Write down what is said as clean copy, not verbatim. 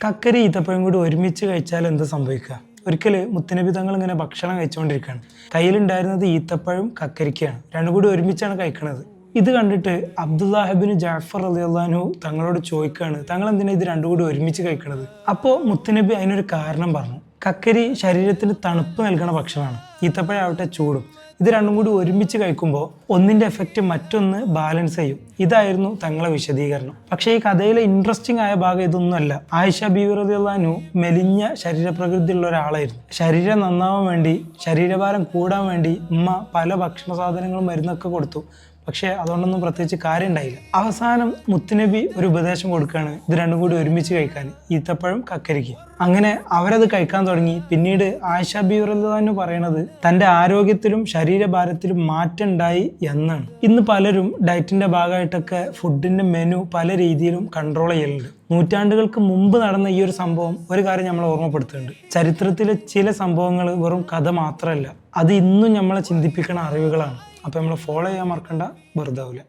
കക്കരി ഈത്തപ്പഴം കൂടി ഒരുമിച്ച് കഴിച്ചാൽ എന്താ സംഭവിക്കുക? ഒരിക്കൽ മുത്തുനബി തങ്ങൾ ഇങ്ങനെ ഭക്ഷണം കഴിച്ചുകൊണ്ടിരിക്കുകയാണ്. കയ്യിലുണ്ടായിരുന്നത് ഈത്തപ്പഴം കക്കരിക്കയാണ്. രണ്ടും കൂടി ഒരുമിച്ചാണ് കഴിക്കുന്നത്. ഇത് കണ്ടിട്ട് അബ്ദുല്ലാഹിബ്നു ജഅഫർ റളിയല്ലാഹു അൻഹു തങ്ങളോട് ചോദിക്കുകയാണ്, തങ്ങൾ എന്തിനാ ഇത് രണ്ടും കൂടി ഒരുമിച്ച് കഴിക്കുന്നത്? അപ്പോൾ മുത്തുനബി അതിനൊരു കാരണം പറഞ്ഞു. കക്കരി ശരീരത്തിന് തണുപ്പ് നൽകുന്ന ഭക്ഷണമാണ്, ഈത്തപ്പഴം ആവട്ടെ ചൂടും. ഇത് രണ്ടും കൂടി ഒരുമിച്ച് കഴിക്കുമ്പോൾ ഒന്നിൻ്റെ എഫക്റ്റ് മറ്റൊന്ന് ബാലൻസ് ചെയ്യും. ഇതായിരുന്നു തങ്ങളെ വിശദീകരണം. പക്ഷേ ഈ കഥയിലെ ഇൻട്രസ്റ്റിംഗ് ആയ ഭാഗം ഇതൊന്നുമല്ല. ആയിഷ ബീവി റളിയല്ലാഹു അൻഹു മെലിഞ്ഞ ശരീരപ്രകൃതിയുള്ള ഒരാളായിരുന്നു. ശരീരം നന്നാവാൻ വേണ്ടി, ശരീരഭാരം കൂടാൻ വേണ്ടി ഉമ്മ പല ഭക്ഷണ സാധനങ്ങളും മരുന്നൊക്കെ കൊടുത്തു. പക്ഷേ അതുകൊണ്ടൊന്നും പ്രത്യേകിച്ച് കാര്യം ഉണ്ടായില്ല. അവസാനം മുത്തുനബി ഒരു ഉപദേശം കൊടുക്കുകയാണ്, ഇത് രണ്ടും കൂടി ഒരുമിച്ച് കഴിക്കാൻ, ഈത്തപ്പഴം കക്കരിക്കും. അങ്ങനെ അവരത് കഴിക്കാൻ തുടങ്ങി. പിന്നീട് ആയിഷ ബീവി റളിയല്ലാഹു അൻഹു പറയണത് തൻ്റെ ആരോഗ്യത്തിലും ശരീരഭാരത്തിലും മാറ്റം ഉണ്ടായി എന്നാണ്. ഇന്ന് പലരും ഡയറ്റിൻ്റെ ഭാഗമായിട്ടൊക്കെ ഫുഡിൻ്റെ മെനു പല രീതിയിലും കൺട്രോൾ ചെയ്യലുണ്ട്. നൂറ്റാണ്ടുകൾക്ക് മുമ്പ് നടന്ന ഈ ഒരു സംഭവം ഒരു കാര്യം നമ്മളെ ഓർമ്മപ്പെടുത്തുന്നുണ്ട്. ചരിത്രത്തിലെ ചില സംഭവങ്ങൾ വെറും കഥ മാത്രമല്ല, അത് ഇന്നും നമ്മളെ ചിന്തിപ്പിക്കുന്ന അറിവുകളാണ്. അപ്പോൾ നമ്മൾ ഫോളോ ചെയ്യാൻ മറക്കണ്ട, വെറുതെ ആവില്ല.